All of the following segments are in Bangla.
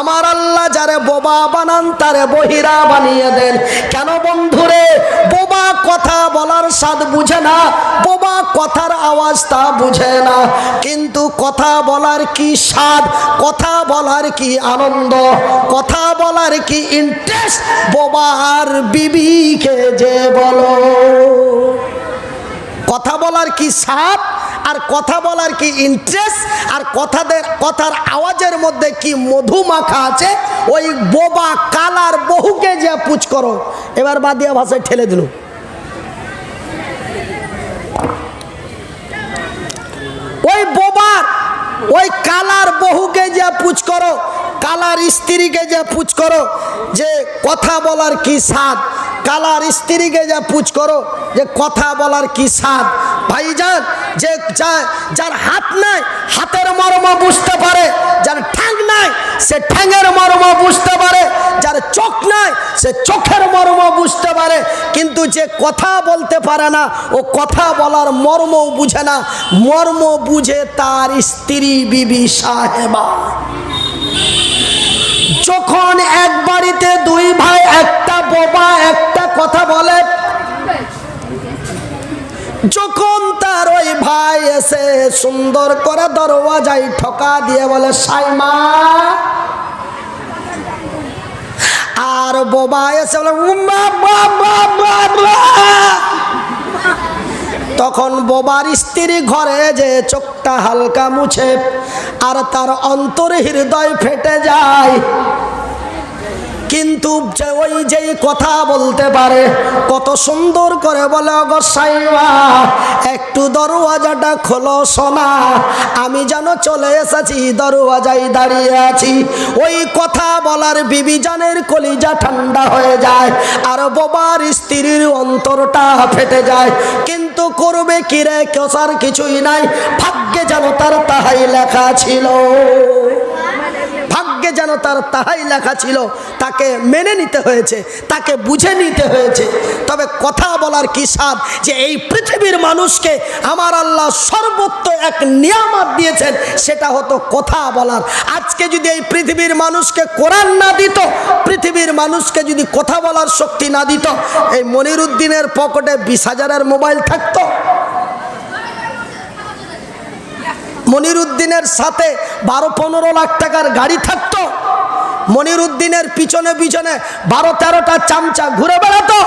আমার আল্লাহ যারে বোবা বানান তারে বহিরা বানিয়ে দেন। কেন বন্ধুরে? বোবা কথা বলার স্বাদ বুঝে না, বোবা কথার আওয়াজ তা বুঝে না, কিন্তু কথা বলার কি স্বাদ, কথা বলার কি আনন্দ, কথা বলার কি ইন্টারেস্ট বোবার বিবিকে যে বলো। কথা বলার কি স্বাদ আর কথা বলার কি ইন্টারেস্ট আর কথার আওয়াজের মধ্যে কি মধু মাখা আছে, ওই বোবা কালার বহুকে যে পুছ করো। এবার বাদিয়া ভাষায় ঠেলে দিল। ওই বোবার ওই কালার বহুকে যে পুছ করো, কালার স্ত্রীকে যে পুছ করো যে কথা বলার কি স্বাদ, কালার স্ত্রীকে যে পুছ করো যে কথা বলার কি স্বাদ। ভাইজান, যে যার হাত নাই হাতের মর্ম বুঝতে পারে, যার ঠ্যাং নাই সে ঠ্যাঙের মর্ম বুঝতে পারে, যার চোখ নাই সে চোখের মর্ম বুঝতে পারে, কিন্তু যে কথা বলতে পারে না ও কথা বলার মর্মও বুঝে না। মর্ম বুঝে তার স্ত্রী বিবি সাহেবা। যখন এক বাড়িতে দুই ভাই, একটা বোবা একটা কথা বলে, যখন তার ওই ভাই এসে সুন্দর করে দরওয়াজায় ঠকা দিয়ে বলে সাইমা, আর বোবা এসে বলে তখন বোবার স্ত্রী ঘরে যে চোখটা হালকা মুছে আর তার অন্তর হৃদয় ফেটে যায়। কিন্তু ওই যেই কথা বলতে পারে কত সুন্দর করে বলে, গো সাইমা একটু দরওয়াজাটা খোলো সোনা, আমি যেন চলে এসেছি, দরওয়াজায় দাঁড়িয়ে আছি। ওই কথা বলার বিবি জানের কলিজা ঠান্ডা হয়ে যায় আর বোবার স্ত্রীর অন্তরটা ফেটে যায়। কিন্তু করবে কি রে, কেসার কিছুই নাই, ভাগ্যে যেন তার তাহাই লেখা ছিল, ভাগ্যে যেন তার তাহাই লেখা ছিল। তাকে মেনে নিতে হয়েছে, তাকে বুঝে নিতে হয়েছে। তবে কথা বলার কি স্বাদ, যে এই পৃথিবীর মানুষকে আমার আল্লাহ সর্বোচ্চ এক নিয়ামত দিয়েছেন, সেটা হতো কথা বলার। আজকে যদি এই পৃথিবীর মানুষকে কোরআন না দিত, পৃথিবীর মানুষকে যদি কথা বলার শক্তি না দিত, এই মনিরুদ্দিনের পকেটে 20,000-এর মোবাইল থাকতো, মনিরুদ্দিনের সাথে 12-15 লাখ টাকার গাড়ি থাকতো, মনিরুদ্দিনের পিছনে পিছনে 12-13টা চামচা ঘুরে বেড়াতো।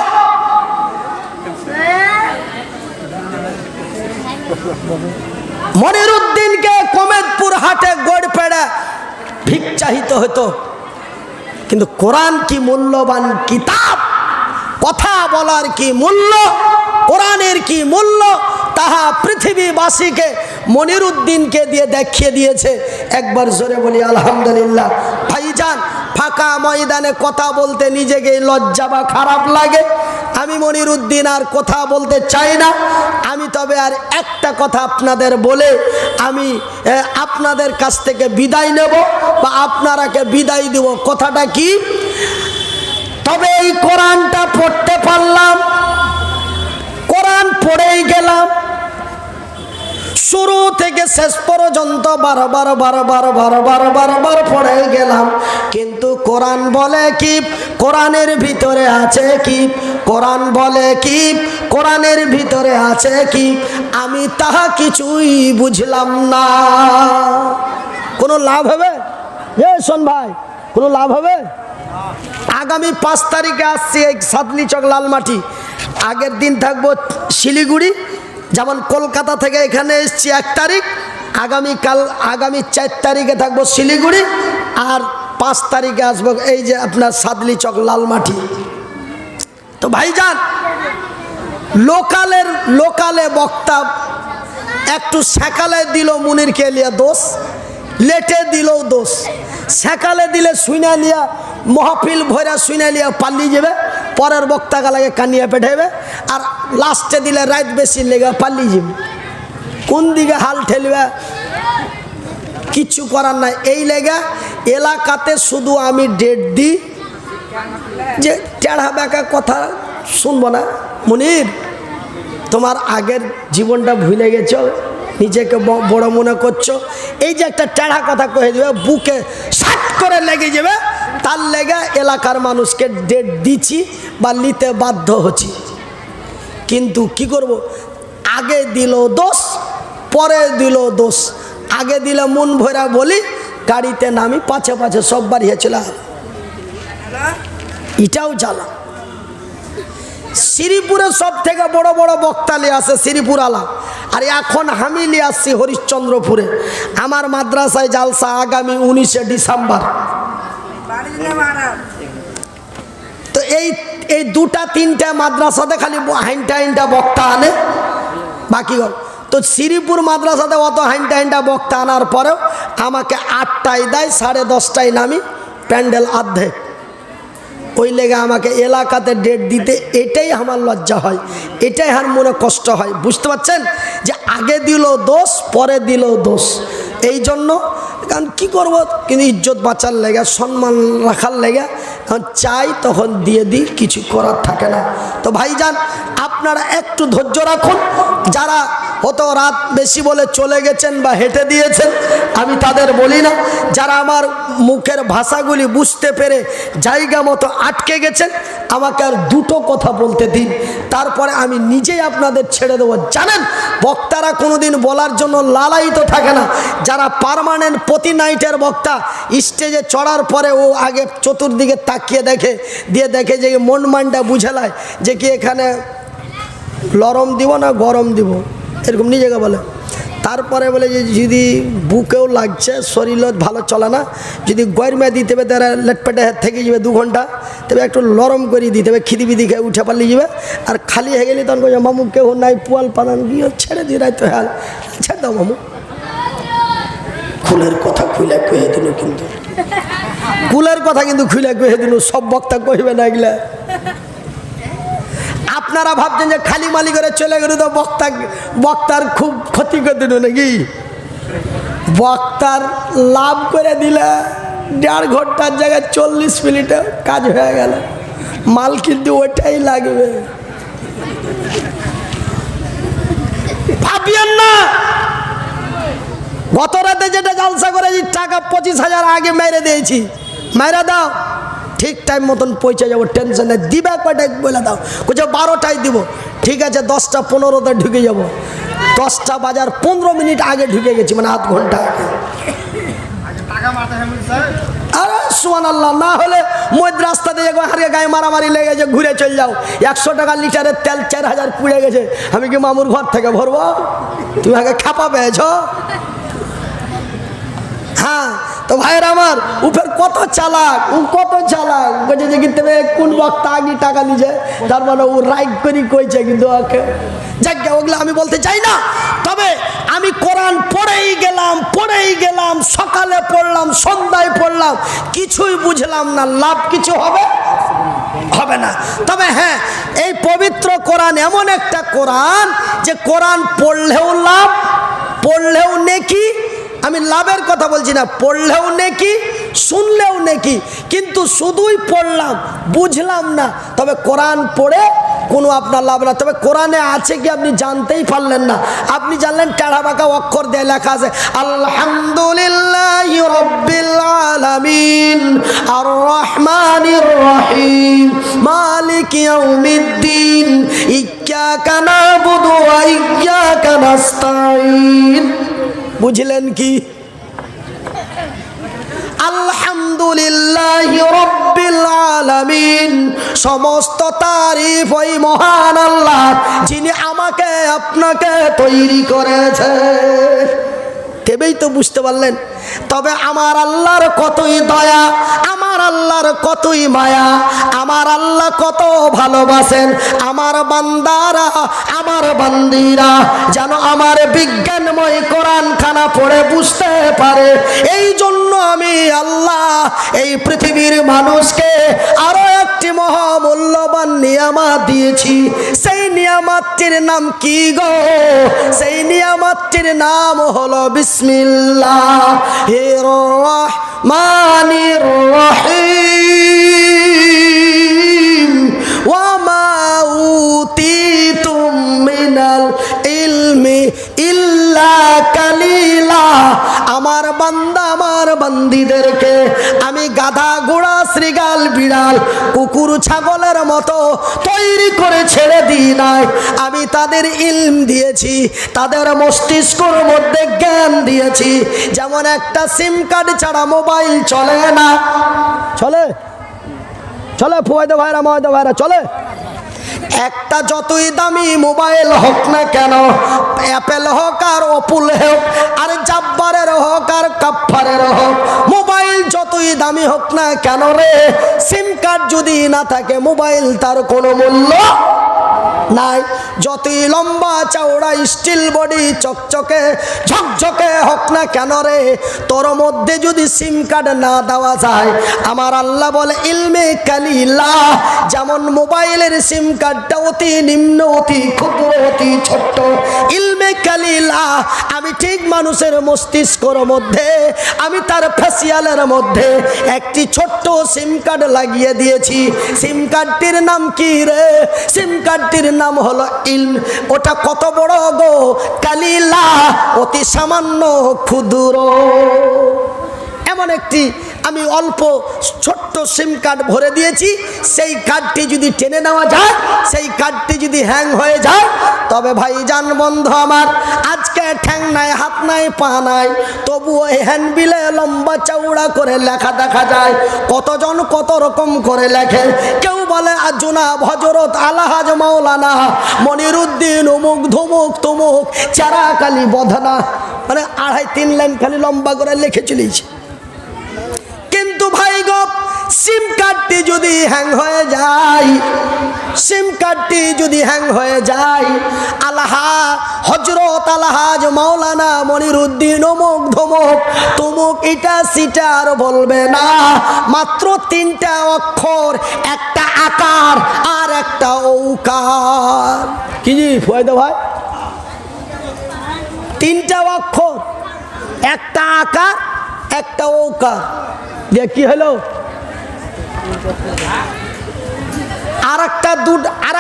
মনিরুদ্দিনকে কমেদপুর হাটে গড় পেড়ে ভিক চাহিতে হতো। কিন্তু কোরআন কি মূল্যবান কিতাব, কথা বলার কি মূল্য, কোরআনের কি মূল্য, তাহা পৃথিবীবাসীকে মনিরুদ্দিনকে দিয়ে দেখিয়ে দিয়েছে। একবার জোরে বলি আলহামদুলিল্লাহ। ভাইজান, ফাঁকা ময়দানে কথা বলতে নিজেকে লজ্জা বা খারাপ লাগে। আমি মনিরুদ্দিন আর কথা বলতে চাই না। আমি তবে আর একটা কথা আপনাদের বলে আমি আপনাদের কাছ থেকে বিদায় নেব বা আপনারাকে বিদায় দেব। কথাটা কি? তবে এই কোরআনটা পড়তে পারলাম, কোরআন পড়েই গেলাম, শুরু থেকে শেষ পর্যন্ত বারবার পড়ে গেলাম, কিন্তু কোরআন বলে কি, কোরআনের ভিতরে আছে কি, কোরআন বলে কি, কোরআনের ভিতরে আছে কি, আমি তাহা কিছুই বুঝলাম না। কোনো লাভ হবে? শোন ভাই, কোনো লাভ হবে? আগামী 5 তারিখে আসছি এই সাদলি চক লালমাটি, আগের দিন থাকবো শিলিগুড়ি। যেমন কলকাতা থেকে এখানে এসছি 1 তারিখ, আগামী 4 তারিখে থাকবো শিলিগুড়ি, আর 5 তারিখে আসবো এই যে আপনার সাদলি চক লালমাটি। তো ভাইজান, লোকালে বক্তা একটু সেকালে দিল মুনিরকে লিয়া দোষ, লেটে দিলেও দোষ। সেকালে দিলে শুনে লিয়া মহফিল ভরা শুনে লিয়া পাল্লি যাবে, পরের বক্তা গালাকে কানিয়ে পেঠাইবে, আর লাস্টে দিলে রাত বেশি লেগে পাল্লি যাবে। কোন দিকে হাল ঠেলবে কিচ্ছু করার নাই। এই লেগে এলাকাতে শুধু আমি ডেট দিই যে টেढ़ा বেঁকা কথা শুনবো না। মুনির, তোমার আগের জীবনটা ভুলে গেছো, নিজেকে বড় মনে করছো। এই যে একটা টেढ़া কথা কয়ে দেবে, বুকে সাট করে লেগে যাবে, তার লেগে এলাকার মানুষকে ডেট দিচ্ছি বা নিতে বাধ্য হচ্ছি। কিন্তু কি করব, আগে দিল দোষ, পরে দিল দোষ। আগে দিলে মন ভরা বলি, গাড়িতে নামি পাছে পাছে সব বাড়িয়েছিল, এটাও জ্বালা। শ্রীপুরে সব থেকে বড় বড় বক্তা নিয়ে আসে শ্রীপুর আলা, আর এখন আমি নিয়ে আসছি হরিশ্চন্দ্রপুরে। আমার মাদ্রাসায় জালসা আগামী 19শে ডিসেম্বর। তো এই দুটা তিনটা মাদ্রাসাতে খালি হাইনটা বক্তা আনে, বাকি তো শ্রীপুর মাদ্রাসাতে অত হাইনটা বক্তা আনার পরেও আমাকে 8টায় দেয়, 10:30টায় নামি, প্যান্ডেল অর্ধেক। ওই লেগে আমাকে এলাকাতে ডেট দিতে এটাই আমার লজ্জা হয়, এটাই আমার মনে কষ্ট হয়। বুঝতে পারছেন যে আগে দিল দোষ, পরে দিল দোষ। এই জন্য কারণ কী করবো, কিন্তু ইজ্জত বাঁচার লেগে, সম্মান রাখার লেগে চাই, তখন দিয়ে দিই, কিছু করার থাকে না। তো ভাইজান, আপনারা একটু ধৈর্য রাখুন। যারা হয়তো রাত বেশি বলে চলে গেছেন বা হেঁটে দিয়েছেন, আমি তাদের বলি না। যারা আমার মুখের ভাষাগুলি বুঝতে পেরে জায়গা মতো আটকে গেছেন, আমাকে আর দুটো কথা বলতে দিন, তারপরে আমি নিজেই আপনাদের ছেড়ে দেবো। জানেন, বক্তারা কোনোদিন বলার জন্য লালায়িত থাকে না। যারা পার্মানেন্ট প্রতি নাইটের বক্তা, স্টেজে চড়ার পরে ও আগে চতুর্দিকে তাকিয়ে দেখে, দিয়ে দেখে যে মন মানটা বুঝেলায় যে কি এখানে লরম দিব না গরম দিব, এরকম নিজেকে বলে। তারপরে বলে যে যদি বুকেও লাগছে, শরীরও ভালো চলে না, যদি গরমে দিতে হবে তারা লেটপেটে থেকে যাবে 2 ঘন্টা, তবে একটু নরম করে দিতে হবে, খিদি বিদি খেয়ে উঠে পারলে যাবে। আর খালি হয়ে গেলে তখন কয়ে মামু কেউ নাই, পুয়াল পানান গিয়ে ছেড়ে দিয়ে রাখতে হাল ছেড়ে দাও মামু। কুলের কথা খুলে কয়ে দিল, কিন্তু কুলের কথা কিন্তু খুলে কয়ে দিল, সব বক্তা কইবে না এগুলা। আপনারা ভাবছেন যে খালি মালি করে চলে গেল তো বক্তার খুব ক্ষতি করে দিল নাকি? বক্তার লাভ করে দিলে 1.5 ঘন্টার জায়গায় 40 মিনিটে কাজ হয়ে গেল, মাল কিন্তু ওটাই লাগবে। ভাবিয়েন না গত রাতে যেটা জালসা করেছি টাকা 25,000 আগে মেরে দিয়েছি, মেরে দাও, ঠিক টাইম মতন পৌঁছে যাবো, টেনশনে দিবে কয়টায় বলে দাও, কোথাও 12টায় দিব, ঠিক আছে 10টা 15তে ঢুকে যাব। 10টা বাজার 15 মিনিট আগে ঢুকে গেছি, মানে আধ ঘন্টা আগে। আরে সুবহানাল্লাহ, না হলে মধ্য রাস্তা দিয়ে হারিয়ে গায়ে মারামারি লেগে যে ঘুরে চলে যাও। 100 টাকা লিটারের তেল 4000 পুড়ে গেছে, আমি কি মামুর ঘর থেকে ভরবো? তুমি আগে খাপা পেয়েছ। হ্যাঁ, তো ভাইয়ের আমার উপর কত চালাক, ও কত চালাক, বলছে যে কিন্তু কোন বক্তা আগে টাকা নিছে, তার মানে ও রাইট করি কইছে, কিন্তু ওকে যাক ওগুলো আমি বলতে চাই না। তবে আমি কোরআন পড়েই গেলাম, সকালে পড়লাম, সন্ধ্যায় পড়লাম, কিছুই বুঝলাম না, লাভ কিছু হবে না। তবে হ্যাঁ, এই পবিত্র কোরআন এমন একটা কোরআন যে কোরআন পড়লেও লাভ, পড়লেও নেকি। আমি লাভের কথা বলছি না, পড়লেও নেকি, শুনলেও নেকি। কিন্তু শুধুই পড়লাম, বুঝলাম না, তবে কোরআন পড়ে কোনো আপনার লাভ না। তবে কোরআনে আছে কি আপনি জানতেই পারলেন না। আপনি জানলেন টেढ़ा বাঁকা অক্ষর দিয়ে লেখা আছে আলহামদুলিল্লাহি রাব্বিল আলামিন আর রহমানির রহিম মালিকি ইয়াউমিদ্দিন ইয়্যাকা না'বুদু ওয়া ইয়্যাকা নাস্তাঈন। বুঝলেন কি? আলহামদুলিল্লাহি রাব্বিল আলামিন, সমস্ত তারিফ ওই মহান আল্লাহ যিনি আমাকে আপনাকে তৈরি করেছেন। তবেই তো বুঝতে পারলেন। তবে আমার আল্লাহর কতই দয়া, আমার আল্লাহর কতই মায়া, আমার আল্লাহ কত ভালোবাসেন আমার বান্দারা, আমার বান্দিরা যেন আমার বিজ্ঞানময় কোরআন খানা পড়ে বুঝতে পারে। এই জন্য আমি আল্লাহ এই পৃথিবীর মানুষকে আরো একটি মহামূল্যবান নিয়ামত দিয়েছি। সেই নিয়ামতটির নাম কি গো? সেই নিয়ামতটির নাম হলো বিসমিল্লাহির রহমানির রহিম। ওয়া মা উতিতুম মিনাল ইলমি ইল্লা গাড়া ঘোড়া শ্রীগাল বিড়াল কুকুর ছাগলের মতো তৈরি করে ছেড়ে দিই নাই। আমি তাদের ইলম দিয়েছি, তাদের মস্তিষ্কের মধ্যে জ্ঞান দিয়েছি। যেমন একটা সিম কার্ড ছাড়া মোবাইল চলে না। চলে চলে ফুয়াইদে ভাইরা ময়দা ভাইরা চলে। একটা যতই দামি মোবাইল হোক না কেন, অ্যাপেল হোক আর অপুল হোক আর জাব্বারের হোক আর কাফারের হোক, মোবাইল যতই দামি হোক না কেন রে, সিম কার্ড যদি না থাকে মোবাইল তার কোনো মূল্য নাই। যতই লম্বা চওড়া স্টিল বডি চকচকে ঝকঝকে হোক না কেন রে, তোর মধ্যে যদি সিম কার্ড না দেওয়া যায়, আমার আল্লাহ বলে ইলমে কালিলাহ, যেমন মোবাইলের সিম কার্ডটা অতি নিম্ন, অতি ক্ষুদ্র, অতি ছোট্ট, ইলমে কালিলাহ আমি ঠিক মানুষের মস্তিষ্কের মধ্যে, আমি তার ফেসিয়ালের মধ্যে একটি ছোট্ট সিম কার্ড লাগিয়ে দিয়েছি। সিম কার্ডটির নাম কি রে? সিম কার্ডটির নাম হলো ইলম। ওটা কত বড় গো? কালিলা, অতি সামান্য ক্ষুদ্র। এমন একটি আমি অল্প ছোট্ট সিম কার্ড ভরে দিয়েছি। সেই কার্ডটি যদি টেনে নেওয়া যায়, সেই কার্ডটি যদি হ্যাং হয়ে যায়, তবে ভাইজান বন্ধু আমার, আজকে ঠ্যাং নাই, হাত নাই, পা নাই, তবুও হ্যান্ডবিলে লম্বা চওড়া করে লেখা দেখা যায়। কতজন কত রকম করে লেখে। কেউ বলে জনাব হযরত আলহাজ মাওলানা মনিরুদ্দিন অমুক ধুমুক তুমুক চারাকালি বধনা, মানে 2.5-3 লাইন খালি লম্বা করে লিখে চলেছে। কিন্তু ভাই গো, সিম কার্ডটি যদি হ্যাং হয়ে যায়, সিম কার্ডটি যদি হ্যাং হয়ে যায়, হযরত আলহাজ মাওলানা মনিরুদ্দিন অমুক ধমুক তুমুক ইটা সিটা আর বলবে না। মাত্র 3টা অক্ষর, একটা আকার আর একটা ঔকার। কি জি ফুয়াইদা ভাই? 3টা অক্ষর, একটা আকার, একটা ঔকার দিয়ে কি হলো? আর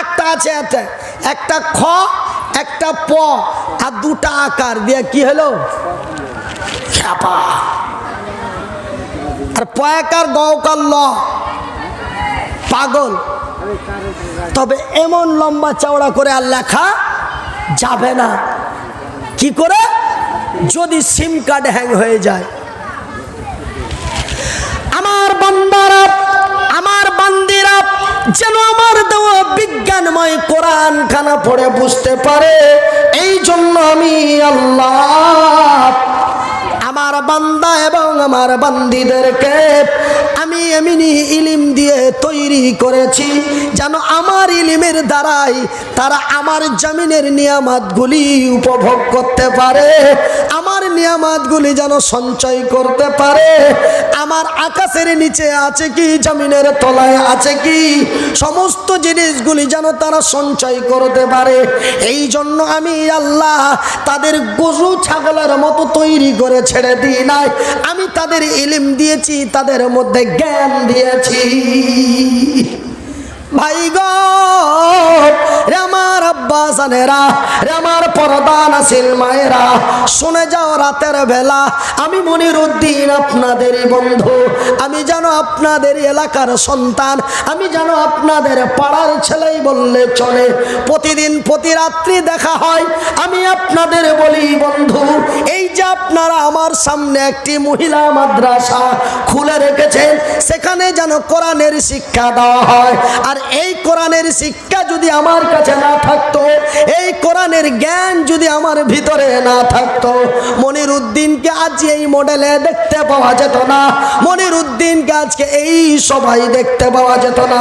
একটা আছে, একটা খ, একটা প আর 2টা আকার দিয়ে কি হলো? খ্যাপা। আর পয়াকার গকার ল, পাগল। তবে এমন লম্বা চওড়া করে আর লেখা যাবে না। কি করে? যদি সিম কার্ড হ্যাং হয়ে যায়। আমার বান্দারা, আমার বান্দিরা যেন আমার দেওয়া বিজ্ঞানময় কোরআন খানা পড়ে বুঝতে পারে, এই জন্য আমি আল্লাহ আমার বান্দা এবং আমার বান্দিদেরকে আমি এমনি ইলিম দিয়ে তৈরি করেছি, যেন আমার ইলিমের দ্বারাই তারা আমার জমিনের নিয়ামতগুলি উপভোগ করতে পারে, আমার নিয়ামতগুলি যেন সঞ্চয় করতে পারে। আমার আকাশের নিচে আছে কি, জমিনের তলায় আছে কি, সমস্ত জিনিসগুলি যেন তারা সঞ্চয় করতে পারে। এই জন্য আমি আল্লাহ তাদের গরু ছাগলের মতো তৈরি করে ছেড়ে দিই নাই। আমি তাদের ইলম দিয়েছি, তাদের মধ্যে জ্ঞান দিয়েছি। ভাই গো, রে আমার আব্বা জানেরা, রে আমার পর্দা নাসিল মায়েরা, শুনে যাও রাতের বেলা আমি মনিরুদ্দিন আপনাদেরই বন্ধু, আমি যেন আপনাদের এলাকার সন্তান, আমি যেন আপনাদের পাড়ার ছেলেই বললে চলে। প্রতিদিন প্রতি রাত্রি দেখা হয়। আমি আপনাদের বলি বন্ধু, এই যে আপনারা আমার সামনে একটি মহিলা মাদ্রাসা খুলে রেখেছেন, সেখানে যেন কোরআনের শিক্ষা দেওয়া হয়। আর এই কোরআনের শিক্ষা যদি আমার কাছে না থাকতো, এই কোরআনের জ্ঞান যদি আমার ভিতরে না থাকতো, মনিরুদ্দিনকে আজ এই মডেলে দেখতে পাওয়া যেত না, মনিরুদ্দিনকে আজকে এই সবাই দেখতে পাওয়া যেত না।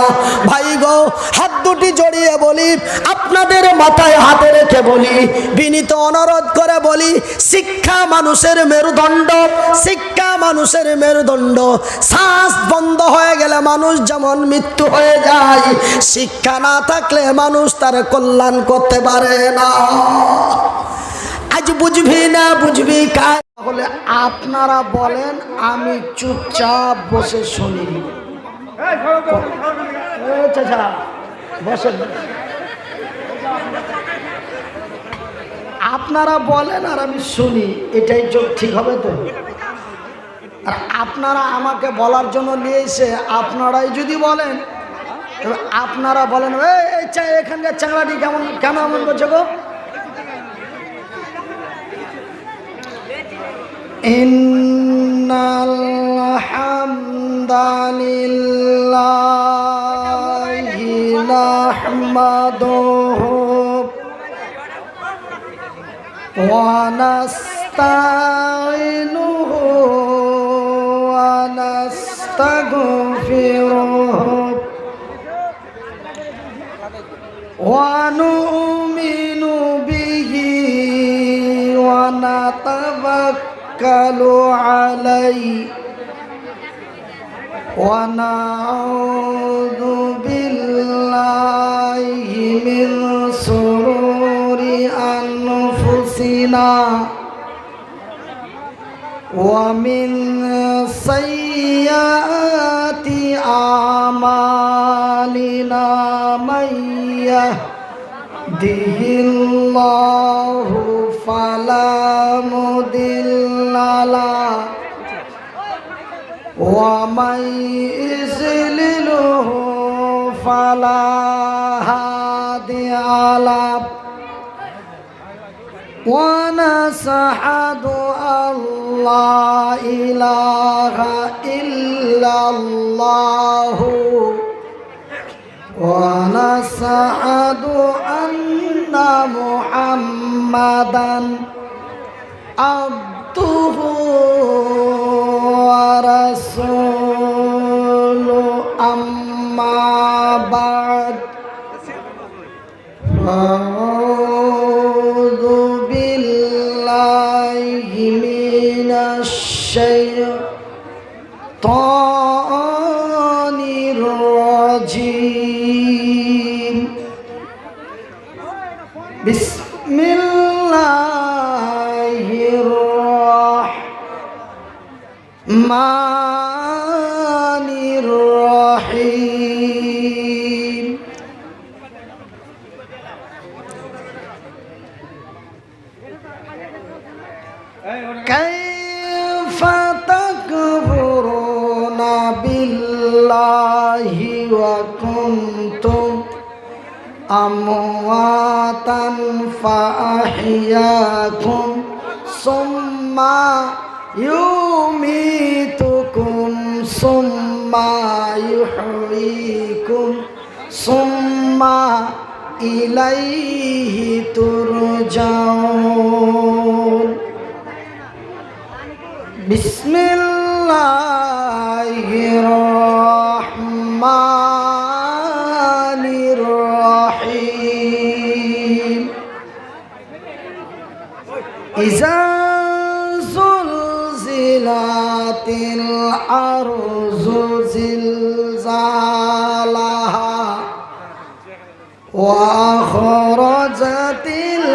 ভাই গো, হাত দুটি জড়িয়ে বলি, আপনাদের মাথায় হাতে রেখে বলি, বিনীত অনুরোধ করে বলি, শিক্ষা মানুষের মেরুদণ্ড, শিক্ষা মানুষের মেরুদণ্ড। শ্বাস বন্ধ হয়ে গেলে মানুষ যেমন মৃত্যু হয়ে যায়, শিক্ষা না থাকলে মানুষ তার কল্যাণ করতে পারে না। আজ বুঝবি না বুঝবি কাজ, তাহলে আপনারা বলেন, আমি চুপচাপ বসে শুনি। বসেন, আপনারা বলেন আর আমি শুনি, এটাই ঠিক হবে তো? আর আপনারা আমাকে বলার জন্য নিয়ে এসে আপনারাই যদি বলেন, আপনারা বলেন এখানকার চ্যাংড়াটি কেন এমন করছে গো? ইন্নাল হামদালিল্লাহি নাহমাদুহু ওয়া নাস্তাইনুহু ওয়া নাস্তাগফিরুহু ওয়া নু'মিনু বিহি ওয়া নাতাওয়াক্কালু আলাইহি ওয়া নাউযু বিল্লাহি মিন শুরুরি আনফুসিনা ওয়া মিন সাইয়্যাতি আমালিনা মান ইয়াহদিহিল্লাহু ফালা মুদিল্লা লাহু ওয়া মান ইযলিলহু ফালা হাদিয়া লাহু ওয়া নাশহাদু আল্লা ইলাহা ইল্লাল্লাহু ওয়া নাশহাদু আন্না মুহাম্মাদান আবদুহু ওয়া রাসূলুহু আম্মা বা'দ আউযু বিল্লাহি মিনাশ শাইতানির রাজীম বিসমিল্লাহির রাহমানির রাহিম কাইফা তাকফুরুনা বিল্লাহি ওয়া কুনতুম আমওয়াতান ফাআহইয়াকুম সুম্মা ইউমীতুকুম সুম্মা ইউহয়ীকুম সুম্মা ইলাইহি তুরজাউন বিসমিল্লাহির রাহমানির রাহিম ইযা যুলজিলাতিল আরযু জিলজালাহা ওয়া আখরাজাতিল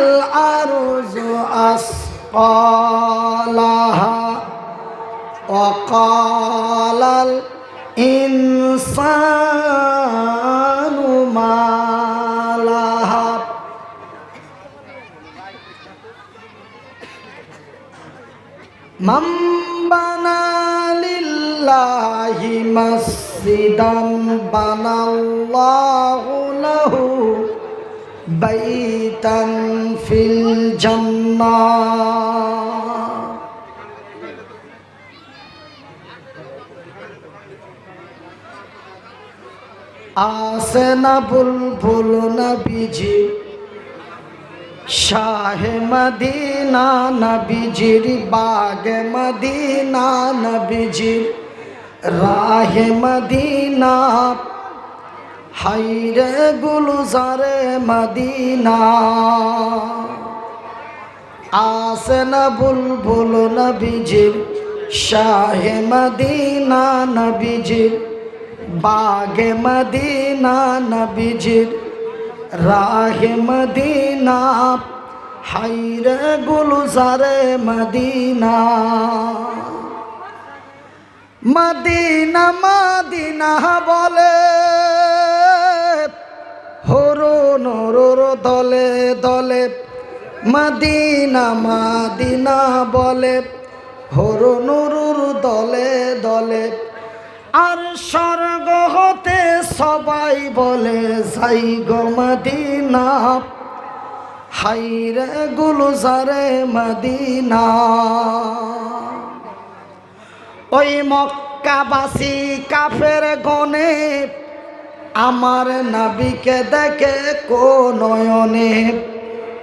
আরযু আসকালাহা ওয়া ক্বালাল ইনসানু মা লাহা মান বানা লিল্লাহি মাসজিদান বানাল্লাহু লাহু বাইতান ফিল জান্নাহ আসনা বুলবুল নবীজি শাহে মদিনা নবীজির বাগে মদিনা নবীজির রাহে মদিনা হায়রে গুলজারে মদিনা আসনা বুলবুল নবীজির শাহে মদিনা নবীজির বাগে মদিনা নবীজির রাহে মদিনা হায়রে গুলজারে মদিনা মদিনা মদিনা বলে হরুন দলে দলে মদিনা মদিনা বলে হরনুরুর দলে দলে, আর স্বর্গ হতে সবাই বলে যাই গো মদিনা, হাইরে গুলজারে মদিনা। ওই মক্কাবাসী কাফের গনে আমার নবীকে দেখে কোন নয়নে,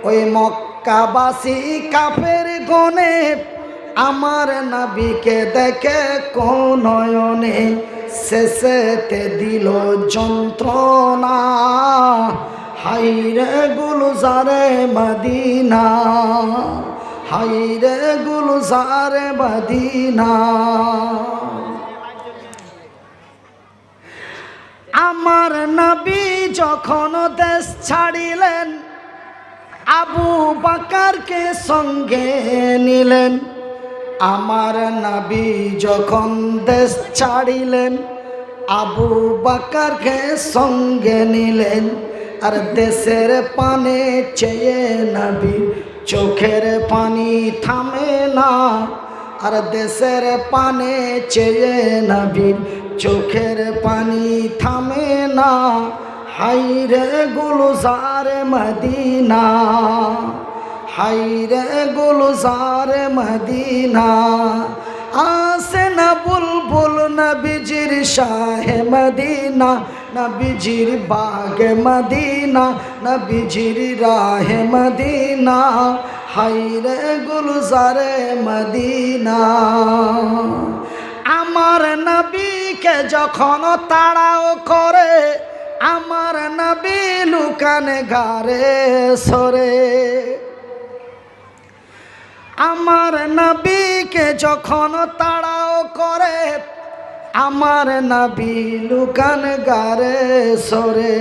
ওই মক্কাবাসী কাফের গনে আমার নবীকে দেখে কোন নয়নে, শেষেতে দিল যন্ত্রণা, হাইরে গুলজারে মদিনা, হাইরে গুলজারে মদিনা। আমার নবী যখন দেশ ছাড়িলেন, আবু বকরকে সঙ্গে নিলেন। আমার নবী যখন দেশ ছাড়িলেন, আবু বকরকে সঙ্গে নিলেন। আর দেশের পানে চেয়ে নবী চোখের পানি থামে না, আর দেশের পানে চেয়ে নবীর চোখের পানি থামে না, হাইরে গুলজারে মদিনা, হাইরে গুলজারে মদিনা। আসে না বুলবুল নবীজির শাহে মদিনা, নবীজির বাগে মদিনা, নবীজির রাহে মদিনা, হাইরে গুলজারে মদিনা। আমার নবীকে যখন তাড়াও করে, আমার নবী লুকানে গারে সরে। আমার নবীকে যখন তাড়াও করে, আমার নবী লুকান গারে সরে।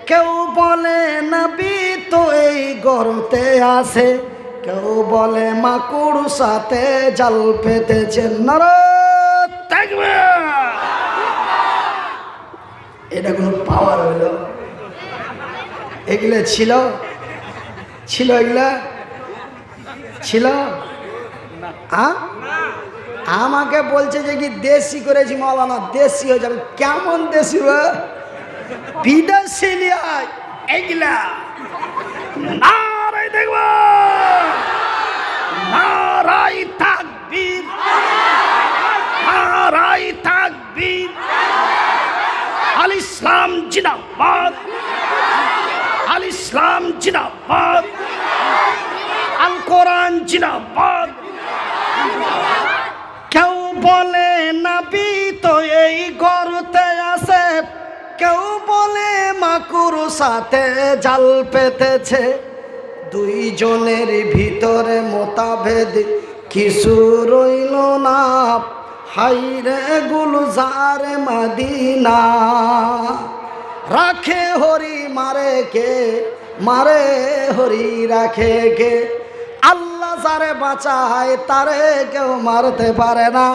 কেউ বলে নবী তো এই গর্তে আছে, কেউ বলে মাকুড় সাথে জাল পেতেছেন। নারায়ে তাকবীর। এটা কোনো পাওয়ার হলো? এগুলো ছিল ছিল এগুলা ছিল? আমাকে বলছে যে কি দেশি করেছি মৌলানা, দেশি হয়ে যাবে। কেমন দেশি? বিদেশি এগুলা নারায়ে দেখব, নারায়ে তাকবীর, নারায়ে তাকবীর। আল ইসলাম জিন্দাবাদ, আল ইসলাম জিন্দাবাদ, আল কোরআন জিন্দাবাদ। কেউ বলে নবী তো এই গর্তে আছে, কেউ বলে মাকুর সাথে জাল পেতেছে। দুইজনের ভিতরে মতভেদ কিছু রইল না, হাইরে গুলজারে মদিনা। রাখে হরি মারে কে, মারে হরি রাখে কে। আল্লাহ যারে বাঁচায় তারে কেউ মারতে পারে না,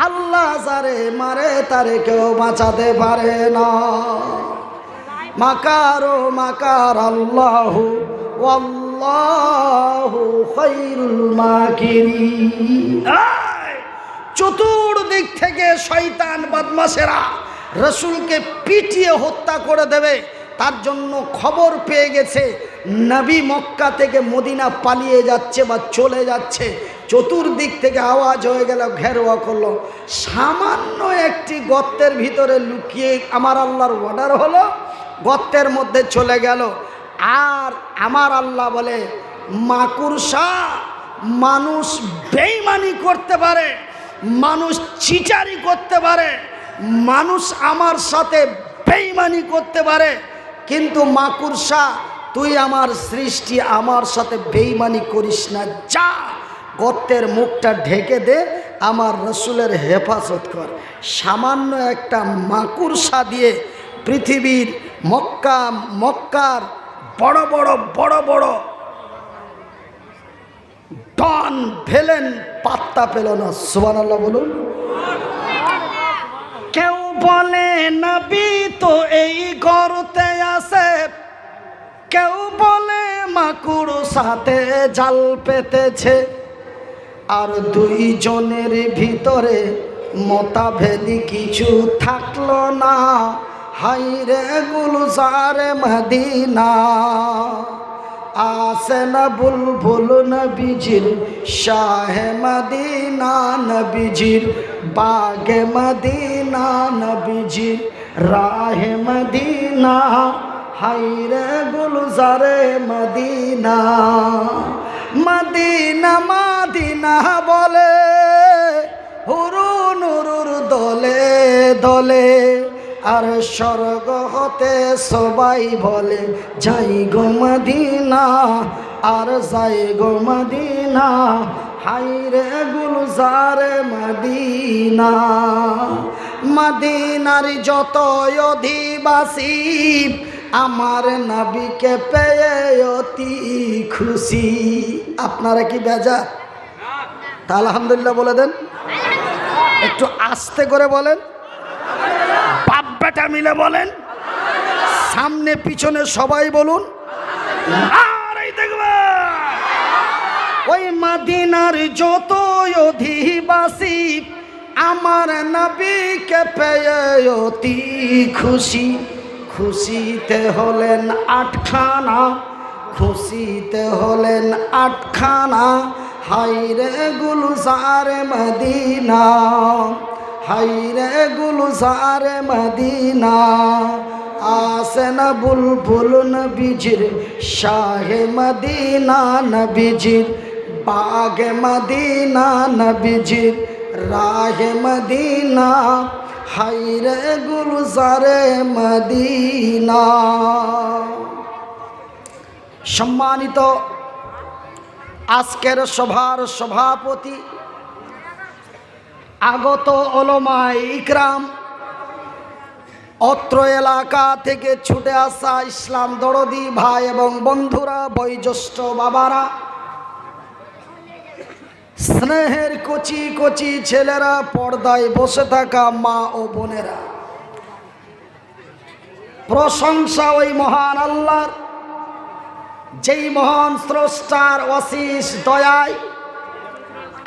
আল্লাহ যারে মারে তারে কেউ বাঁচাতে পারে না। মাকারো মাকার আল্লাহু ওয়াল্লাহু খায়রুল মাকিরিন। চতুর্দিক থেকে শয়তান বদমাশেরা রসুলকে পিটিয়ে হত্যা করে দেবে, তার জন্য খবর পেয়ে গেছে নবী মক্কা থেকে মদিনা পালিয়ে যাচ্ছে বা চলে যাচ্ছে। চতুর্দিক থেকে আওয়াজ হয়ে গেল, ঘেরোয়া করলো। সামান্য একটি গর্তের ভিতরে লুকিয়ে আমার আল্লাহর অর্ডার হলো, গর্তের মধ্যে চলে গেল। আর আমার আল্লাহ বলে, মাকুরসা, মানুষ বেঈমানি করতে পারে, মানুষ চিটারি করতে পারে, মানুষ আমার সাথে বেঈমানি করতে পারে, কিন্তু মাকুরসা তুই আমার সৃষ্টি, আমার সাথে বেঈমানি করিস না। যা গর্তের মুখটা ঢেকে দে, আমার রসুলের হেফাজত কর। সামান্য একটা মাকুরসা দিয়ে পৃথিবীর মক্কার বড় বড় ডন ভেলেন পাত্তা পেল না। সুবহানাল্লাহ বলুন। কেউ বলে নবী তো এই গর্তে আছে, কেউ বলে মাকুর সাথে জাল পেতেছে। আর দুইজনের ভিতরে মতভেদ কিছু থাকলো না। হাইরে গুলজার মদিনা, আসে না বুলবুল নবীজির শাহে মদিনা, নবীজির বাগে মদিনা, নবীজির রাহে মদিনা। হাইরে গুলজারে মদিনা, মদিনা মদিনা বলে হুরুন হুরুর দলে দলে। আর স্বর্গ হতে সবাই বলে যাই গো মদিনা, আর যাই গো মদিনা। হাইরে গুলজারে মদিনা, মদিনার যত অধিবাসী আমার নবীকে পেয়ে অতি খুশি। আপনারা কি বেজা? তা আলহামদুলিল্লাহ বলে দেন, একটু আস্তে করে বলেন, বাপ বেটা মিলে বলেন, সামনে পিছনে সবাই বলুন। আর এই দেখবে ওই মদিনার যত অধিবাসী আমার নবীকে পেয়ে অতি খুশি। খুশিতে হলেন আটখানা, খুশিতে হলেন আটখানা। হাইরে গুলজারে মদিনা, হাইরে গুলজারে মদিনা। আসে না বুলবুল নবীজির শাহে মদিনা, নবীজির বাগে মদিনা, নবীজির রাহে মদিনা। হাইরে গুলজারে মদিনা। সম্মানিত আজকের সভার সভাপতি, আগত ওলামায়ে ইকরাম, অত্র এলাকা থেকে ছুটে আসা ইসলাম দরদি ভাই এবং বন্ধুরা, বয়োজ্যেষ্ঠ বাবারা, স্নেহের কচি কচি ছেলেরা, পর্দায় বসে থাকা মা ও বোনেরা, প্রশংসা ওই মহান আল্লাহর, যেই মহান স্রষ্টার অশেষ দয়ায়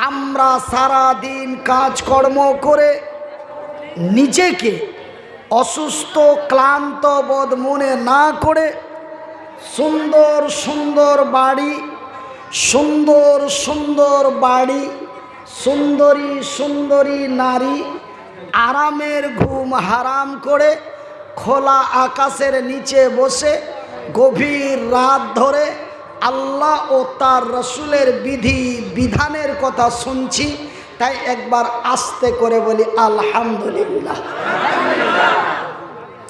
আমরা সারা দিন কাজকর্ম করে নিজেকে অসুস্থ ক্লান্ত বোধ মনে না করে সুন্দর সুন্দর বাড়ি, সুন্দর সুন্দর বাড়ি, সুন্দরী সুন্দরী নারী, আরামের ঘুম হারাম করে খোলা আকাশের নিচে বসে গভীর রাত ধরে আল্লাহ ও তার রসুলের বিধি বিধানের কথা শুনছি। তাই একবার আস্তে করে বলি আলহামদুলিল্লাহ।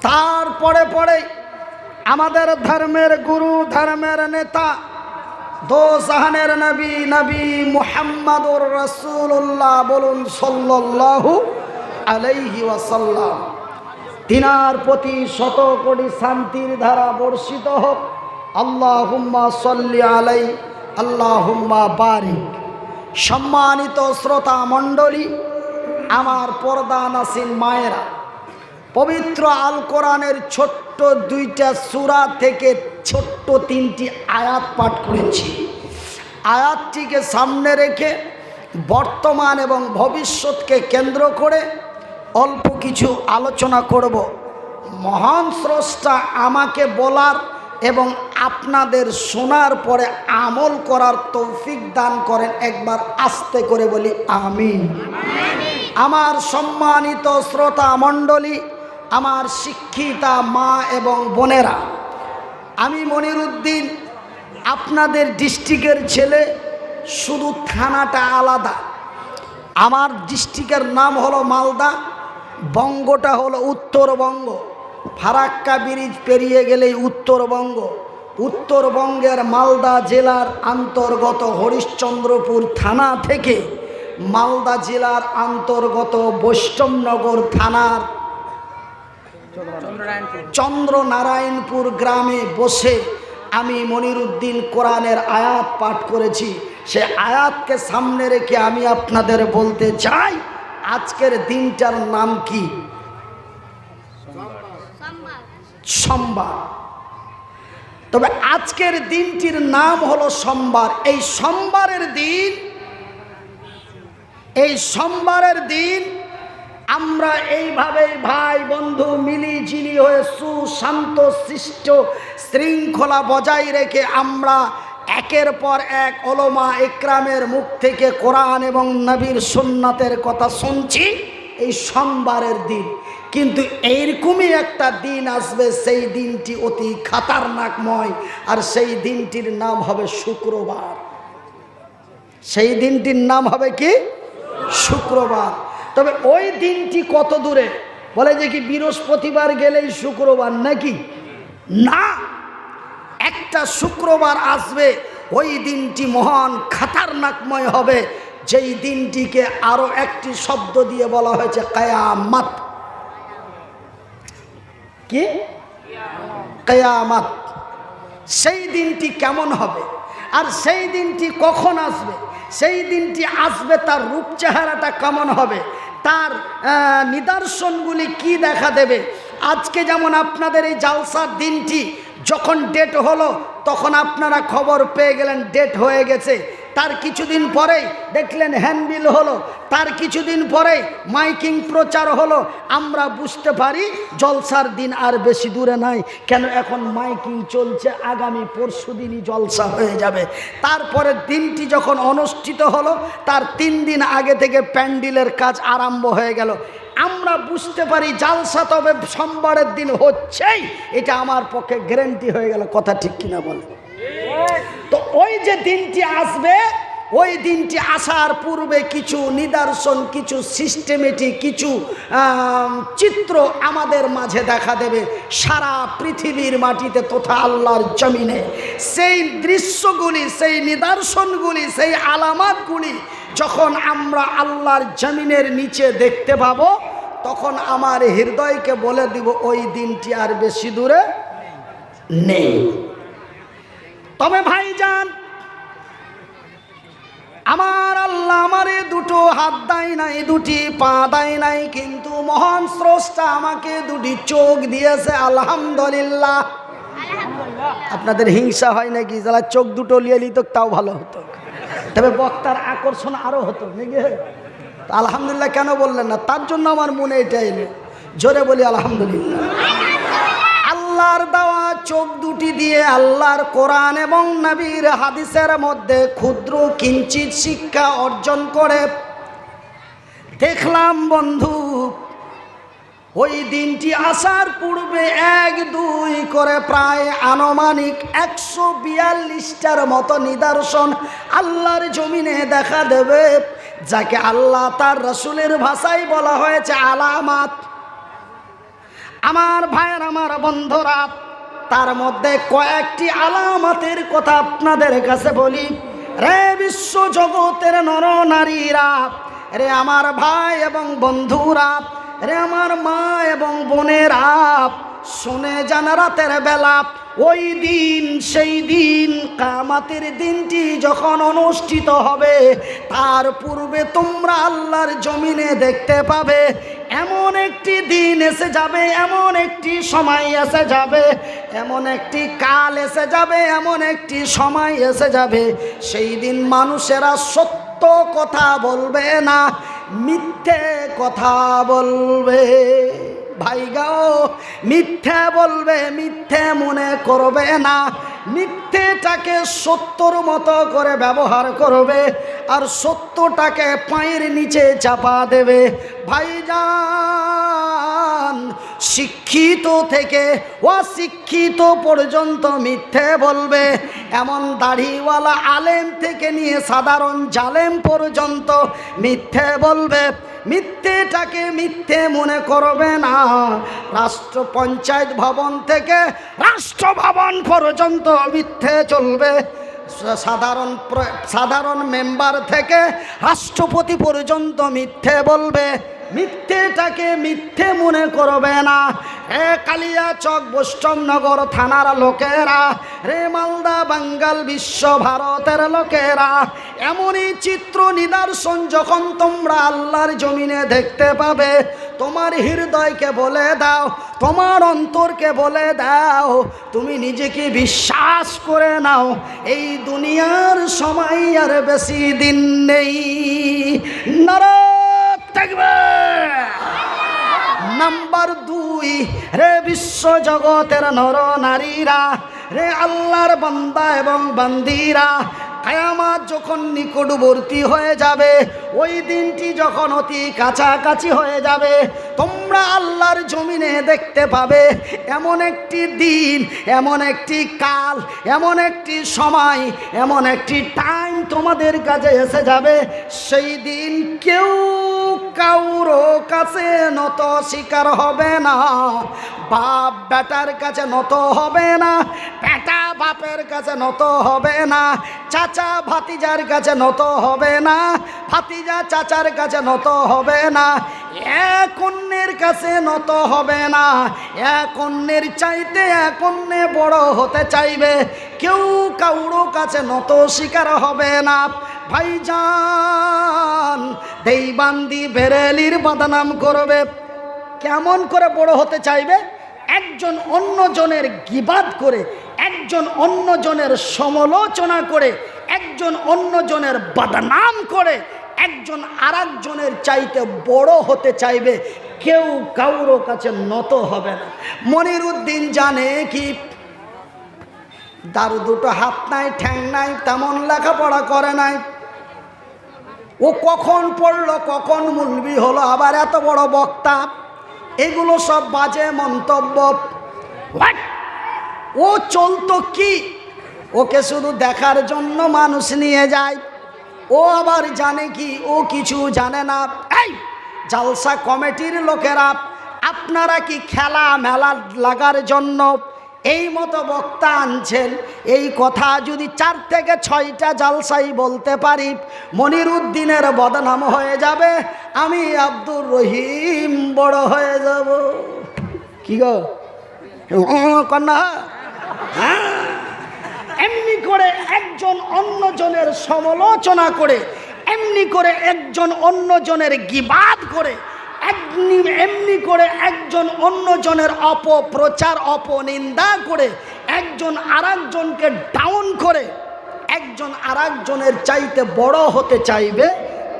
তারপরে পরে আমাদের ধর্মের গুরু, ধর্মের নেতা, দো জাহানের নবী, নবী মুহাম্মদুর রাসূলুল্লাহ বলুন সাল্লাল্লাহু আলাইহি ওয়াসাল্লাম। তিনার প্রতি শত কোটি শান্তির ধারা বর্ষিত হোক। আল্লাহুম্মা সাল্লি আলাই, আল্লাহুম্মা বারিক। সম্মানিত শ্রোতা মণ্ডলী, আমার পর্দা নাসিন মায়েরা, পবিত্র আল কোরআনের ছোট্ট দুইটা সূরা থেকে ছোট্ট তিনটি আয়াত পাঠ করেছি। আয়াতটিকে সামনে রেখে বর্তমান এবং ভবিষ্যৎকে কেন্দ্র করে অল্প কিছু আলোচনা করব। মহান স্রষ্টা আমাকে বলার এবং আপনাদের শোনার পরে আমল করার তৌফিক দান করেন। একবার আস্তে করে বলি আমিন। আমার সম্মানিত শ্রোতা মণ্ডলী, আমার শিক্ষিতা মা এবং বোনেরা, আমি মনিরুদ্দিন, আপনাদের ডিস্ট্রিক্টের ছেলে, শুধু থানাটা আলাদা। আমার ডিস্ট্রিক্টের নাম হলো মালদা, বঙ্গটা হলো উত্তরবঙ্গ। ফারাক্কা ব্রিজ পেরিয়ে গেলেই উত্তরবঙ্গ। উত্তরবঙ্গের মালদা জেলার অন্তর্গত হরিশ্চন্দ্রপুর থানা থেকে মালদা জেলার অন্তর্গত বৈষ্ণবনগর থানার চন্দ্রনারায়ণপুর গ্রামে বসে আমি মনিরুদ্দিন কোরআনের আয়াত পাঠ করেছি। সে আয়াতকে সামনে রেখে আমি আপনাদের বলতে চাই, আজকের দিনটার নাম কি? সোমবার। তবে আজকের দিনটির নাম হলো সোমবার। এই সোমবারের দিন এই সোমবারের দিন আমরা এইভাবেই ভাই বন্ধু মিলিঝিলি হয়ে সুশান্ত শিষ্ট শৃঙ্খলা বজায় রেখে আমরা একের পর এক ওলামা ইকরামের মুখ থেকে কোরআন এবং নবীর সুন্নাতের কথা শুনছি এই সোমবারের দিন। কিন্তু এইরকমই একটা দিন আসবে, সেই দিনটি অতি খাতারনাকময়, আর সেই দিনটির নাম হবে শুক্রবার। সেই দিনটির নাম হবে কি? শুক্রবার। তবে ওই দিনটি কত দূরে? বলে যে কি বৃহস্পতিবার গেলেই শুক্রবার নাকি? না, একটা শুক্রবার আসবে, ওই দিনটি মহান খাতারনাকময় হবে, যেই দিনটিকে আরো একটি শব্দ দিয়ে বলা হয়েছে কিয়ামত। কি? কিয়ামত। সেই দিনটি কেমন হবে আর সেই দিনটি কখন আসবে, সেই দিনটি আসবে তার রূপ চেহারাটা কেমন হবে, তার নিদর্শনগুলি কি দেখা দেবে। আজকে যেমন আপনাদের এই জালসার দিনটি যখন ডেট হলো তখন আপনারা খবর পেয়ে গেলেন ডেট হয়ে গেছে, তার কিছুদিন পরেই দেখলেন হ্যান্ডবিল হলো, তার কিছুদিন পরেই মাইকিং প্রচার হলো। আমরা বুঝতে পারি জলসার দিন আর বেশি দূরে নাই, কেন এখন মাইকিং চলছে, আগামী পরশু দিনই জলসা হয়ে যাবে। তারপরে দিনটি যখন অনুষ্ঠিত হলো তার 3 দিন আগে থেকে প্যান্ডেলের কাজ আরম্ভ হয়ে গেল। আমরা বুঝতে পারি জালসা তবে সোমবারের দিন হচ্ছেই, এটা আমার পক্ষে গ্যারান্টি হয়ে গেল। কথা ঠিক কিনা বলে? তো ওই যে দিনটি আসবে, ওই দিনটি আসার পূর্বে কিছু নিদর্শন, কিছু সিস্টেমেটিক কিছু চিত্র আমাদের মাঝে দেখা দেবে সারা পৃথিবীর মাটিতে তথা আল্লাহর জমিনে। সেই দৃশ্যগুলি, সেই নিদর্শনগুলি, সেই আলামতগুলি যখন আমরা আল্লাহর জমিনের নিচে দেখতে পাবো তখন আমার হৃদয়কে বলে দিব ওই দিনটি আর বেশি দূরে নেই। তবে ভাইজান, আমার আল্লাহ আমারে দুটো হাত দেয় নাই, দুটি পা দেয় নাই, কিন্তু মহান স্রষ্টা আমাকে দুটি চোখ দিয়েছে। আলহামদুলিল্লাহ। আপনাদের হিংসা হয় নাকি? যারা চোখ দুটো লিয়ে নিত তাও ভালো হতো, তবে বক্তার আকর্ষণ আরো হতো নাকি? আলহামদুলিল্লাহ কেন বললেন না? তার জন্য আমার মনে এটা এলো, জোরে বলি আলহামদুলিল্লাহ। আল্লাহর দেওয়া চোখ দুটি দিয়ে আল্লাহর কোরআন এবং নবীর হাদিসের মধ্যে ক্ষুদ্র কিঞ্চিত শিক্ষা অর্জন করে দেখলাম বন্ধু, ওই দিনটি আসার পূর্বে 1-2 করে প্রায় আনুমানিক 142টার মতো নিদর্শন আল্লাহর জমিনে দেখা দেবে, যাকে আল্লাহ তার রাসূলের ভাষায় বলা হয়েছে আলামাত। আমার ভাইয়ের, আমার বন্ধুরা, তার মধ্যে কয়েকটি আলামতের কথা আপনাদের কাছে বলি। রে বিশ্ব জগতের নর নারীরা, রে আমার ভাই এবং বন্ধুরা, রে আমার মা এবং বোনেরা, শুনে যান রাতের বেলা ওই দিন, সেই দিন কিয়ামতের দিনটি যখন অনুষ্ঠিত হবে তার পূর্বে তোমরা আল্লাহর জমিনে দেখতে পাবে এমন একটি দিন এসে যাবে, এমন একটি সময় এসে যাবে, এমন একটি কাল এসে যাবে, এমন একটি সময় এসে যাবে, সেই দিন মানুষেরা সত্য কথা বলবে না, মিথ্যে কথা বলবে। ভাই গাও, মিথ্যে বলবে, মিথ্যে মনে করবে না, মিথ্যেটাকে সত্যর মতো করে ব্যবহার করবে আর সত্যটাকে পায়ের নিচে চাপা দেবে। ভাইজান, শিক্ষিত থেকে অশিক্ষিত পর্যন্ত মিথ্যে বলবে, এমন দাড়িওয়ালা আলেম থেকে নিয়ে সাধারণ জালেম পর্যন্ত মিথ্যে বলবে। মিথ্যেটাকে মিথ্যে মনে করবে না। রাষ্ট্র পঞ্চায়েত ভবন থেকে রাষ্ট্র ভবন পর্যন্ত মিথ্যে চলবে। সাধারণ মেম্বার থেকে রাষ্ট্রপতি পর্যন্ত মিথ্যে বলবে। মিথ্যেটাকে মিথ্যে মনে করবে না। রে কালিয়াচক বৈষ্ণবনগর থানার লোকেরা, রে মালদা বাঙ্গাল বিশ্ব ভারতের লোকেরা, এমনই চিত্র নিদর্শন যখন তোমরা আল্লাহর জমিনে দেখতে পাবে তোমার হৃদয়কে বলে দাও, তোমার অন্তরকে বলে দাও, তুমি নিজেকে বিশ্বাস করে নাও এই দুনিয়ার সময় আর বেশি দিন নেই। নারায়ে তাকবীর। নাম্বার 2, রে বিশ্ব জগতের নর নারীরা, রে আল্লাহর বান্দা এবং বান্দিরা, কিয়ামত যখন নিকটবর্তী হয়ে যাবে, ওই দিনটি যখন অতি কাছাকাছি হয়ে যাবে, তোমরা আল্লাহর জমিনে দেখতে পাবে এমন একটি দিন, এমন একটি কাল, এমন একটি সময়, এমন একটি টাইম তোমাদের কাছে এসে যাবে। সেই দিন কেউ কাউরো কাছে নত স্বীকার হবে না, বাপ বেটার কাছে নত হবে না, বেটা বাপের কাছে নত হবে না, চাচা ভাতিজার কাছে নত হবে না, ভাতিজা চাচার কাছে নত হবে না, এক অন্যের কাছে নত হবে না, এক অন্যের চাইতে এক অন্য বড় হতে চাইবে, কেউ কাউরো কাছে নত স্বীকার হবে না। ভাইজান, দেইবান্দি বেরেলির বদনাম করবে। কেমন করে বড় হতে চাইবে? একজন অন্যজনের গীবাত করে, একজন অন্যজনের সমালোচনা করে, একজন অন্যজনের বদনাম করে, একজন আরেকজনের চাইতে বড় হতে চাইবে, কেউ কাউরো কাছে নত হবে না। মনিরুদ্দিন জানে কি? তার দুটো হাত নাই, ঠ্যাং নাই, তেমন লেখাপড়া করে নাই। ও কখন পড়লো, কখন মুলবি হলো, আবার এত বড় বক্তা। এগুলো সব বাজে মন্তব্য। ও চলতো কি? ওকে শুধু দেখার জন্য মানুষ নিয়ে যায়। ও আবার জানে কি? ও কিছু জানে না। এই জালসা কমিটির লোকেরা, আপনারা কি খেলা মেলা লাগার জন্য এই মতো বক্তা আনছেন? এই কথা যদি 4 থেকে 6টা জালসাই বলতে পারি, মনিরুদ্দিনের বদনাম হয়ে যাবে, আমি আব্দুর রহিম বড় হয়ে যাব। কি গো কন্যা? হ্যাঁ, এমনি করে একজন অন্যজনের সমালোচনা করে, এমনি করে একজন অন্যজনের গীবাত করে, এমনি করে একজন অন্যজনের অপপ্রচার, অপনিন্দা করে, একজন আরেকজনকে ডাউন করে, একজন আরেকজনের চাইতে বড় হতে চাইবে,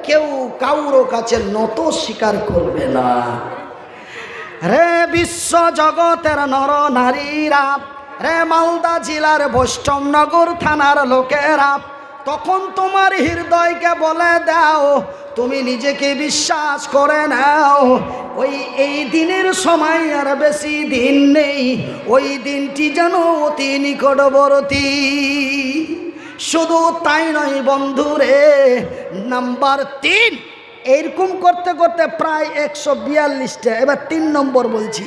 কেউ কাউরো কাছে নত স্বীকার করবে না। রে বিশ্ব জগতের নর নারীরা, রে মালদা জেলার বৈষ্ণবনগর থানার লোকেরা, তখন তোমার হৃদয়কে বলে দাও, তুমি নিজেকে বিশ্বাস করে নাও ওই এই দিনের সময় আর বেশি দিন নেই, ওই দিনটি যেন অতি নিকটবর্তী। শুধু তাই নয় বন্ধুরে, নাম্বার 3, এইরকম করতে করতে প্রায় 142টা, এবার 3 নম্বর বলছি।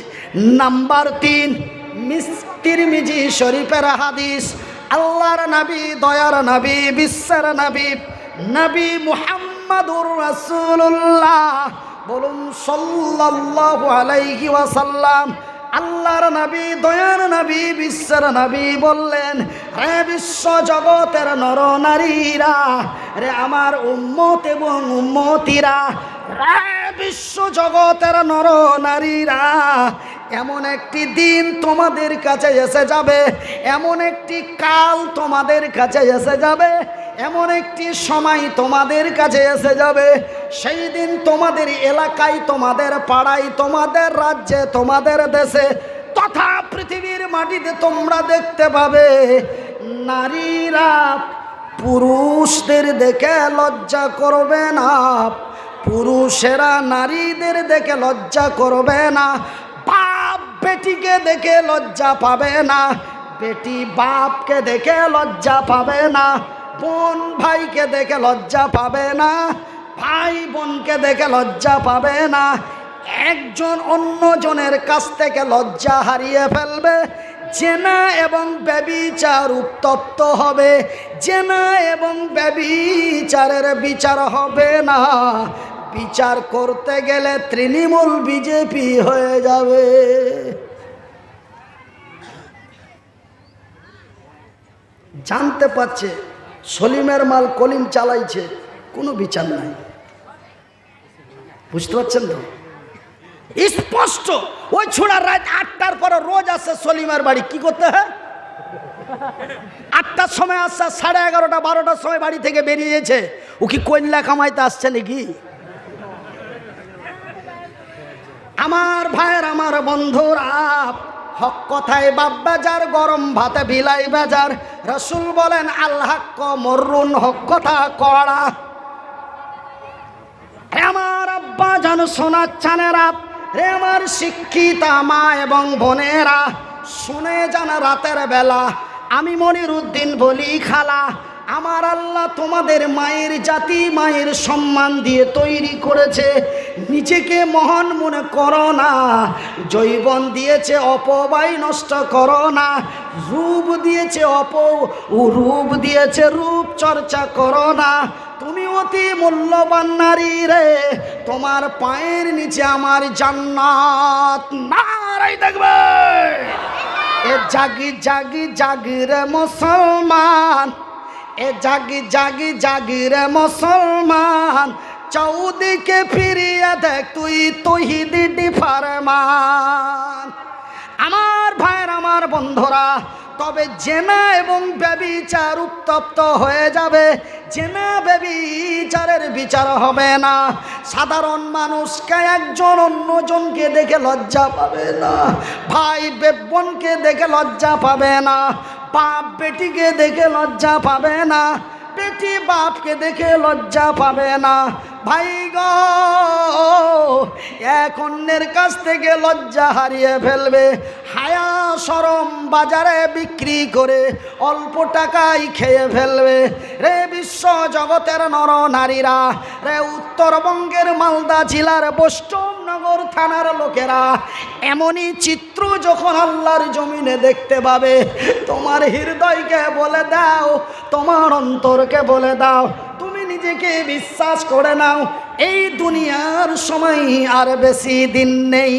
নাম্বার 3, তিরমিজি শরীফের হাদিস, আল্লাহর নবী, দয়ার নবী, বিশ্বের নবী, নবী মুহাম্মাদুর রাসূলুল্লাহ, বলুন সাল্লাল্লাহু আলাইহি ওয়াসাল্লাম, আল্লাহর নবী, দয়ার নবী, বিশ্বের নবী বললেন, রে বিশ্ব জগতের নর নারীরা, রে আমার উম্মত এবং উম্মতিরা, রে বিশ্ব জগতের নর নারীরা, এমন একটি দিন তোমাদের কাছে এসে যাবে, এমন একটি কাল তোমাদের কাছে এসে যাবে, এমন একটি সময় তোমাদের কাছে এসে যাবে, সেই দিন তোমাদের এলাকায়, তোমাদের পাড়ায়, তোমাদের রাজ্যে, তোমাদের দেশে তথা পৃথিবীর মাটিতে তোমরা দেখতে পাবে নারীরা পুরুষদের দেখে লজ্জা করবে না, পুরুষেরা নারীদের দেখে লজ্জা করবে না, বাপ বেটিকে দেখে লজ্জা পাবে না, বেটি বাপকে দেখে লজ্জা পাবে না, বোন ভাইকে দেখে লজ্জা পাবে না, ভাই বোনকে দেখে লজ্জা পাবে না, একজন অন্যজনের কাছ থেকে লজ্জা হারিয়ে ফেলবে, জেনা এবং ব্যভিচার উত্তপ্ত হবে, জেনা এবং ব্যভিচারের বিচার হবে না, বিচার করতে গেলে তৃণমূল বিজেপি হয়ে যাবে। জানতে পারছে সলিমের মাল কলিম চালাইছে, কোনো বিচার নাই। বুঝতে পারছেন তো? স্পষ্ট। ওই ছোড়ার রাত 8টার পরে রোজ আসছে সলিমার বাড়ি, কি করতে হয়? 8টার সময় আসছে, 11:30 12টার সময় বাড়ি থেকে বেরিয়েছে। ও কি কন্যা কামাইতে আসছে নাকি? আমার ভাইয়ের, আমার বন্ধুরা, হক কথায় বাপ বাজার, গরম ভাতে বিলাই বাজার। রাসূল বলেন আল হক মররুন, হক কথা কড়া। আমার আব্বা জান, সোনার চানেরা, রে আমার শিক্ষিতা মা এবং বোনেরা, শুনে যান রাতের বেলা আমি মনিরুদ্দিন বলি খালা, আমার আল্লাহ তোমাদের মায়ের জাতি, মায়ের সম্মান দিয়ে তৈরি করেছে। নিজেকে মহান মনে করো না, যৌবন দিয়েছে অপব্যয় নষ্ট করো না, রূপ দিয়েছে রূপ দিয়েছে রূপ চর্চা করো না। তুমি অতি মূল্যবান নারী রে, তোমার পায়ের নিচে আমার জান্নাত। নারাই দেখবে এ জাগি জাগি জাগি রে মুসলমান, এ জাগি জাগি জাগি রে মুসলমান, চৌদিকে ফিরিয়ে দেখ তুই তৌহিদি ফরমান। আমার ভাইয়ের, আমার বন্ধুরা, তবে জেনা এবং ব্যভিচার উত্তপ্ত হয়ে যাবে, জেনা ব্যভিচারের বিচার হবে না। সাধারণ মানুষকে একজন অন্যজনকে দেখে লজ্জা পাবে না, ভাই বোনকে দেখে লজ্জা পাবে না, বাপ বেটিকে দেখে লজ্জা পাবে না, বেটি বাপকে দেখে লজ্জা পাবে না। ভাই গো, এক অন্যের কাছ থেকে লজ্জা হারিয়ে ফেলবে, হায়া শরম বাজারে বিক্রি করে অল্প টাকায় খেয়ে ফেলবে। রে বিশ্ব জগতের নর নারীরা, রে উত্তরবঙ্গের মালদা জেলার বৈষ্ণবনগর থানার লোকেরা, এমনই চিত্র যখন আল্লাহর জমিনে দেখতে পাবে, তোমার হৃদয়কে বলে দাও, তোমার অন্তরকে বলে দাও, তুমি নিজেকে বিশ্বাস করে নাও, এই দুনিয়ার সময় আর বেশি দিন নেই।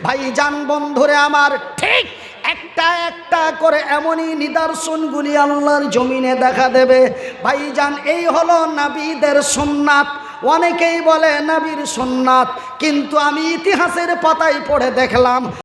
ভাইজান বন্ধুরে আমার, ঠিক একটা একটা করে এমনই নিদর্শনগুলি আল্লাহর জমিনে দেখা দেবে। ভাইজান, এই হলো নবীদের সুন্নাত। অনেকেই বলে নবীর সুন্নাত, কিন্তু আমি ইতিহাসের পাতায় পড়ে দেখলাম